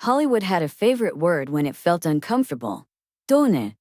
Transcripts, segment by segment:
Hollywood had a favorite word when it felt uncomfortable. Tone it.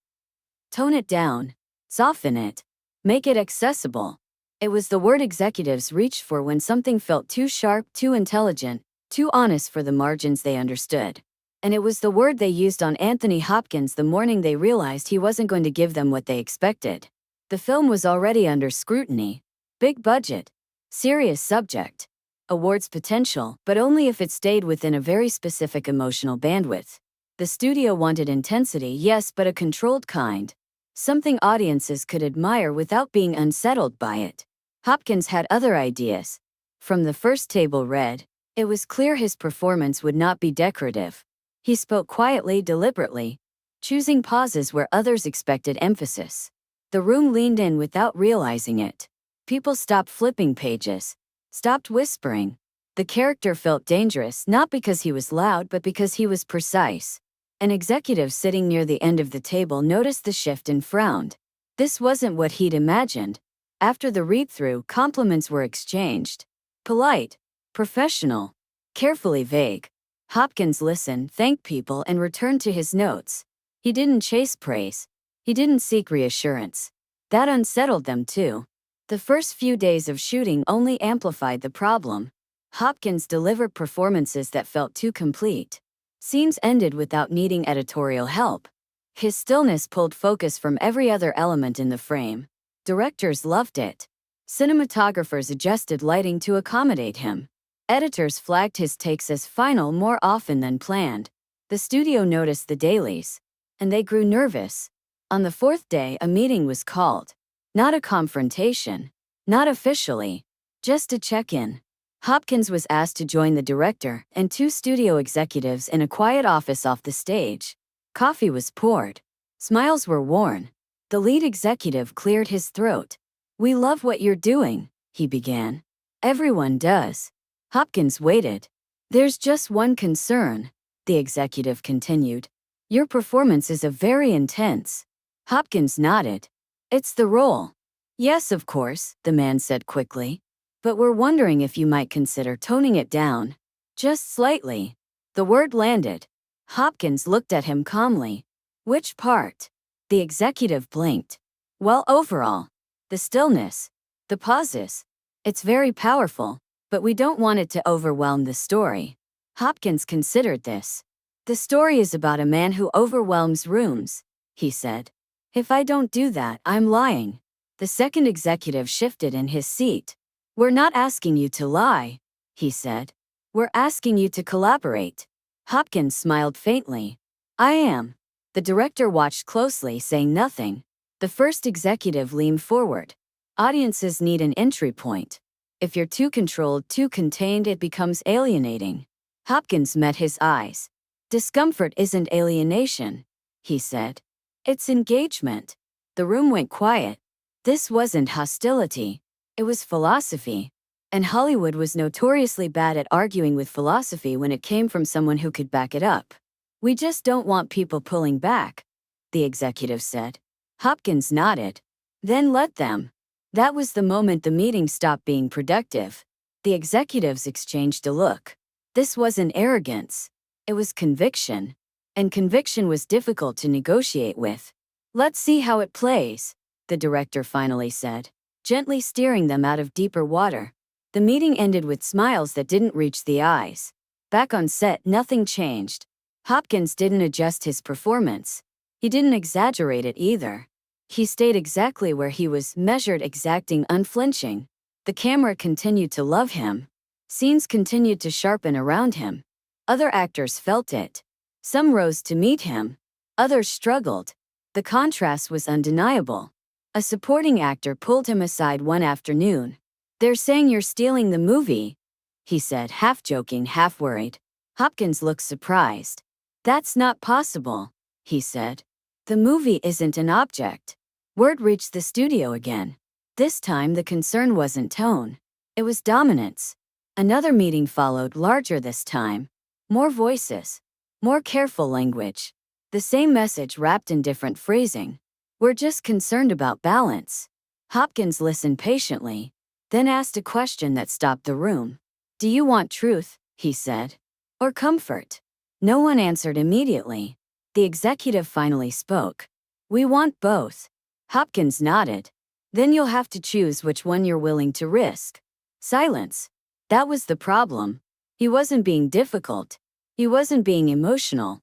Tone it down. Soften it. Make it accessible. It was the word executives reached for when something felt too sharp, too intelligent, too honest for the margins they understood. And it was the word they used on Anthony Hopkins the morning they realized he wasn't going to give them what they expected. The film was already under scrutiny. Big budget. Serious subject. Awards potential, but only if it stayed within a very specific emotional bandwidth. The studio wanted intensity, yes, but a controlled kind. Something audiences could admire without being unsettled by it. Hopkins had other ideas. From the first table read, it was clear his performance would not be decorative. He spoke quietly, deliberately, choosing pauses where others expected emphasis. The room leaned in without realizing it. People stopped flipping pages, stopped whispering. The character felt dangerous not because he was loud but because he was precise. An executive sitting near the end of the table noticed the shift and frowned. This wasn't what he'd imagined. After the read-through, compliments were exchanged. Polite, professional, carefully vague. Hopkins listened, thanked people, and returned to his notes. He didn't chase praise. He didn't seek reassurance. That unsettled them too. The first few days of shooting only amplified the problem. Hopkins delivered performances that felt too complete. Scenes ended without needing editorial help. His stillness pulled focus from every other element in the frame. Directors loved it. Cinematographers adjusted lighting to accommodate him. Editors flagged his takes as final more often than planned. The studio noticed the dailies, and they grew nervous. On the fourth day, a meeting was called. Not a confrontation. Not officially. Just a check-in. Hopkins was asked to join the director and two studio executives in a quiet office off the stage. Coffee was poured. Smiles were worn. The lead executive cleared his throat. "We love what you're doing," he began. "Everyone does." Hopkins waited. "There's just one concern," the executive continued. "Your performance is very intense." Hopkins nodded. "It's the role." "Yes, of course," the man said quickly. "But we're wondering if you might consider toning it down. Just slightly." The word landed. Hopkins looked at him calmly. "Which part?" The executive blinked. "Well, overall. The stillness. The pauses. It's very powerful, but we don't want it to overwhelm the story." Hopkins considered this. "The story is about a man who overwhelms rooms," he said. "If I don't do that, I'm lying." The second executive shifted in his seat. "We're not asking you to lie," he said. "We're asking you to collaborate." Hopkins smiled faintly. "I am." The director watched closely, saying nothing. The first executive leaned forward. Audiences need an entry point. If you're too controlled, too contained, it becomes alienating. Hopkins met his eyes. "Discomfort isn't alienation," he said. "It's engagement." The room went quiet. This wasn't hostility. It was philosophy. And Hollywood was notoriously bad at arguing with philosophy when it came from someone who could back it up. "We just don't want people pulling back," the executive said. Hopkins nodded. "Then let them." That was the moment the meeting stopped being productive. The executives exchanged a look. This wasn't arrogance. It was conviction. And conviction was difficult to negotiate with. "Let's see how it plays," the director finally said, gently steering them out of deeper water. The meeting ended with smiles that didn't reach the eyes. Back on set, nothing changed. Hopkins didn't adjust his performance. He didn't exaggerate it either. He stayed exactly where he was, measured, exacting, unflinching. The camera continued to love him. Scenes continued to sharpen around him. Other actors felt it. Some rose to meet him. Others struggled. The contrast was undeniable. A supporting actor pulled him aside one afternoon. "They're saying you're stealing the movie," he said, half joking, half worried. Hopkins looked surprised. "That's not possible," he said. "The movie isn't an object." Word reached the studio again. This time the concern wasn't tone. It was dominance. Another meeting followed, larger this time. More voices. More careful language. The same message wrapped in different phrasing. "We're just concerned about balance." Hopkins listened patiently, then asked a question that stopped the room. "Do you want truth," he said, "or comfort?" No one answered immediately. The executive finally spoke. "We want both." Hopkins nodded. "Then you'll have to choose which one you're willing to risk." Silence. That was the problem. He wasn't being difficult. He wasn't being emotional.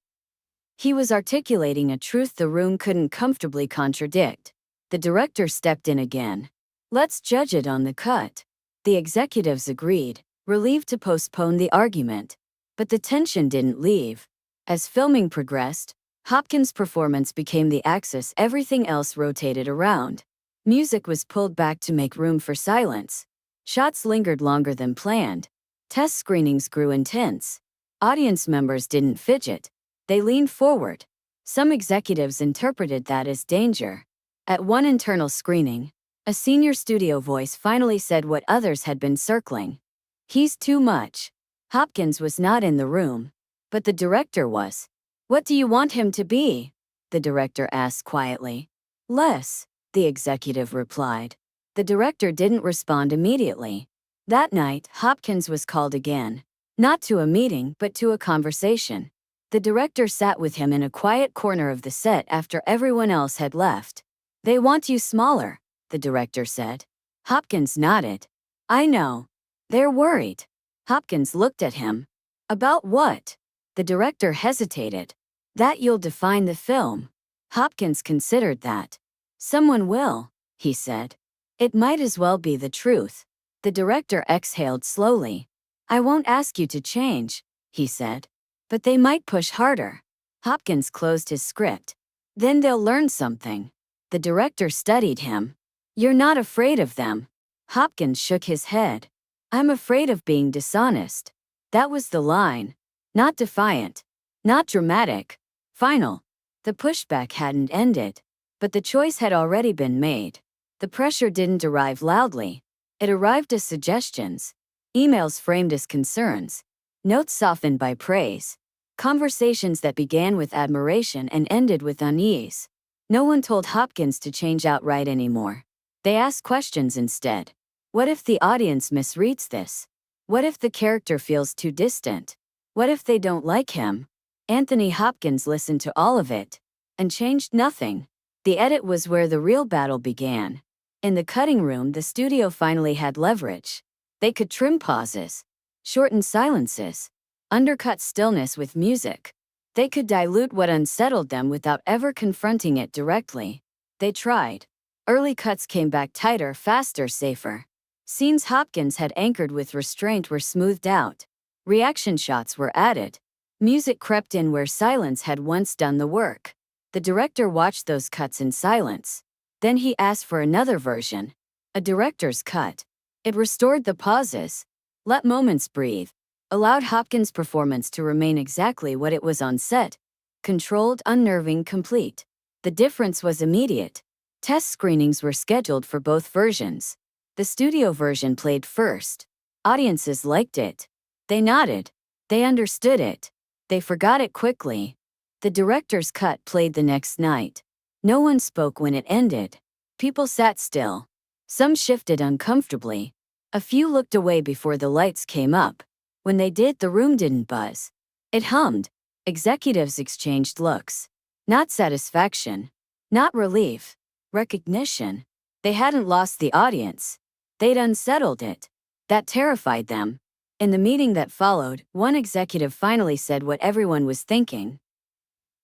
He was articulating a truth the room couldn't comfortably contradict. The director stepped in again. "Let's judge it on the cut." The executives agreed, relieved to postpone the argument. But the tension didn't leave. As filming progressed, Hopkins' performance became the axis everything else rotated around. Music was pulled back to make room for silence. Shots lingered longer than planned. Test screenings grew intense. Audience members didn't fidget. They leaned forward. Some executives interpreted that as danger. At one internal screening, a senior studio voice finally said what others had been circling. "He's too much." Hopkins was not in the room, but the director was. "What do you want him to be?" the director asked quietly. "Less," the executive replied. The director didn't respond immediately. That night, Hopkins was called again. Not to a meeting, but to a conversation. The director sat with him in a quiet corner of the set after everyone else had left. "They want you smaller," the director said. Hopkins nodded. "I know. They're worried." Hopkins looked at him. "About what?" The director hesitated. "That you'll define the film." Hopkins considered that. "Someone will," he said. "It might as well be the truth." The director exhaled slowly. "I won't ask you to change," he said. "But they might push harder." Hopkins closed his script. "Then they'll learn something." The director studied him. "You're not afraid of them." Hopkins shook his head. "I'm afraid of being dishonest." That was the line. Not defiant. Not dramatic. Final. The pushback hadn't ended. But the choice had already been made. The pressure didn't arrive loudly. It arrived as suggestions. Emails framed as concerns. Notes softened by praise. Conversations that began with admiration and ended with unease. No one told Hopkins to change outright anymore. They asked questions instead. What if the audience misreads this? What if the character feels too distant? What if they don't like him? Anthony Hopkins listened to all of it and changed nothing. The edit was where the real battle began. In the cutting room, the studio finally had leverage. They could trim pauses, shorten silences, undercut stillness with music. They could dilute what unsettled them without ever confronting it directly. They tried. Early cuts came back tighter, faster, safer. Scenes Hopkins had anchored with restraint were smoothed out. Reaction shots were added. Music crept in where silence had once done the work. The director watched those cuts in silence. Then he asked for another version. A director's cut. It restored the pauses, let moments breathe, allowed Hopkins' performance to remain exactly what it was on set. Controlled, unnerving, complete. The difference was immediate. Test screenings were scheduled for both versions. The studio version played first. Audiences liked it. They nodded. They understood it. They forgot it quickly. The director's cut played the next night. No one spoke when it ended. People sat still. Some shifted uncomfortably. A few looked away before the lights came up. When they did, the room didn't buzz. It hummed. Executives exchanged looks. Not satisfaction. Not relief. Recognition. They hadn't lost the audience. They'd unsettled it. That terrified them. In the meeting that followed, one executive finally said what everyone was thinking.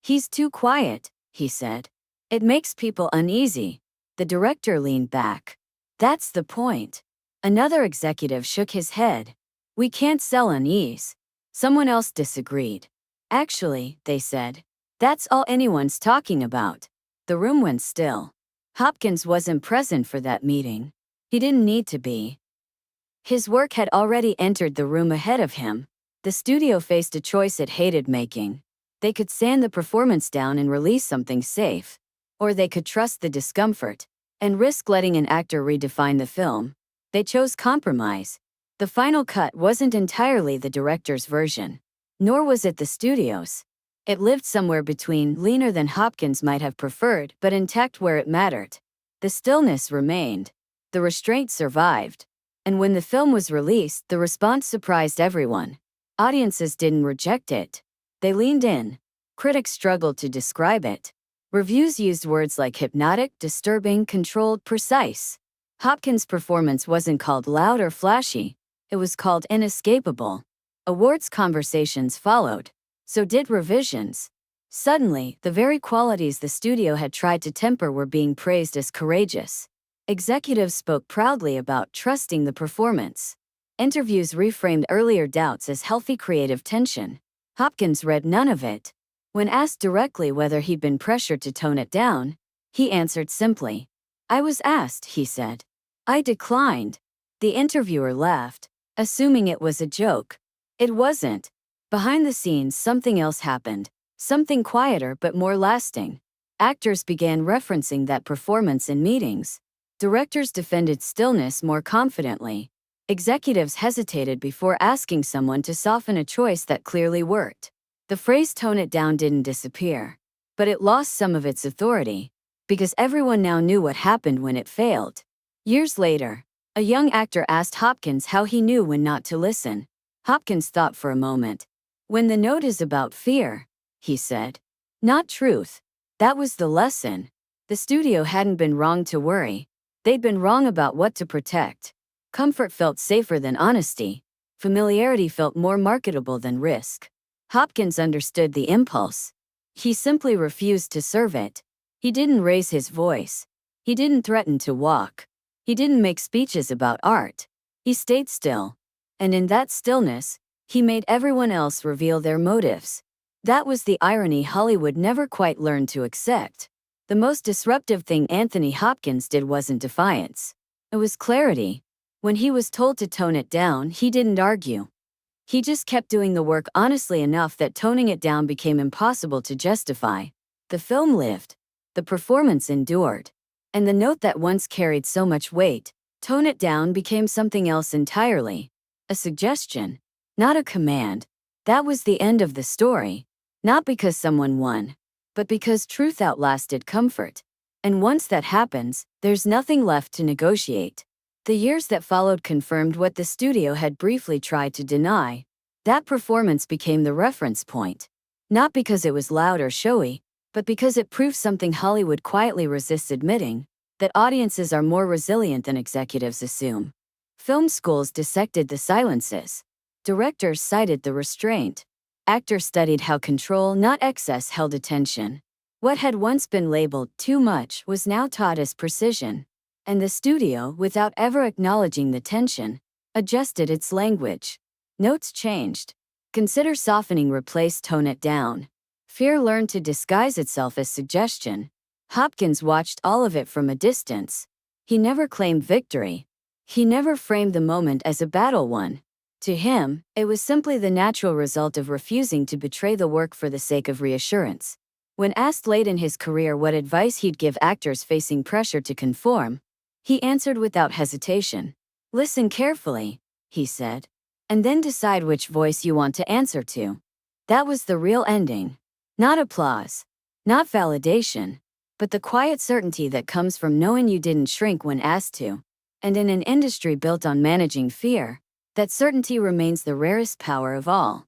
"He's too quiet," he said. "It makes people uneasy." The director leaned back. "That's the point." Another executive shook his head. "We can't sell unease." Someone else disagreed. "Actually," they said, "that's all anyone's talking about." The room went still. Hopkins wasn't present for that meeting. He didn't need to be. His work had already entered the room ahead of him. The studio faced a choice it hated making. They could sand the performance down and release something safe. Or they could trust the discomfort and risk letting an actor redefine the film. They chose compromise. The final cut wasn't entirely the director's version. Nor was it the studio's. It lived somewhere between, leaner than Hopkins might have preferred, but intact where it mattered. The stillness remained. The restraint survived. And when the film was released, the response surprised everyone. Audiences didn't reject it. They leaned in. Critics struggled to describe it. Reviews used words like hypnotic, disturbing, controlled, precise. Hopkins' performance wasn't called loud or flashy. It was called inescapable. Awards conversations followed. So did revisions. Suddenly, the very qualities the studio had tried to temper were being praised as courageous. Executives spoke proudly about trusting the performance. Interviews reframed earlier doubts as healthy creative tension. Hopkins read none of it. When asked directly whether he'd been pressured to tone it down, he answered simply. "I was asked," he said. "I declined." The interviewer laughed, assuming it was a joke. It wasn't. Behind the scenes, something else happened, something quieter but more lasting. Actors began referencing that performance in meetings. Directors defended stillness more confidently. Executives hesitated before asking someone to soften a choice that clearly worked. The phrase "tone it down" didn't disappear, but it lost some of its authority, because everyone now knew what happened when it failed. Years later, a young actor asked Hopkins how he knew when not to listen. Hopkins thought for a moment. "When the note is about fear," he said. "Not truth." That was the lesson. The studio hadn't been wrong to worry. They'd been wrong about what to protect. Comfort felt safer than honesty. Familiarity felt more marketable than risk. Hopkins understood the impulse. He simply refused to serve it. He didn't raise his voice. He didn't threaten to walk. He didn't make speeches about art. He stayed still. And in that stillness, he made everyone else reveal their motives. That was the irony Hollywood never quite learned to accept. The most disruptive thing Anthony Hopkins did wasn't defiance. It was clarity. When he was told to tone it down, he didn't argue. He just kept doing the work honestly enough that toning it down became impossible to justify. The film lived. The performance endured. And the note that once carried so much weight, "Tone it down," became something else entirely. A suggestion, not a command. That was the end of the story. Not because someone won, but because truth outlasted comfort. And once that happens, there's nothing left to negotiate. The years that followed confirmed what the studio had briefly tried to deny. That performance became the reference point. Not because it was loud or showy, but because it proved something Hollywood quietly resists admitting, that audiences are more resilient than executives assume. Film schools dissected the silences. Directors cited the restraint. Actors studied how control, not excess, held attention. What had once been labeled too much was now taught as precision. And the studio, without ever acknowledging the tension, adjusted its language. Notes changed. Consider softening replaced tone it down. Fear learned to disguise itself as suggestion. Hopkins watched all of it from a distance. He never claimed victory. He never framed the moment as a battle won. To him, it was simply the natural result of refusing to betray the work for the sake of reassurance. When asked late in his career what advice he'd give actors facing pressure to conform, he answered without hesitation. "Listen carefully," he said, "and then decide which voice you want to answer to." That was the real ending. Not applause, not validation, but the quiet certainty that comes from knowing you didn't shrink when asked to. And in an industry built on managing fear, that certainty remains the rarest power of all.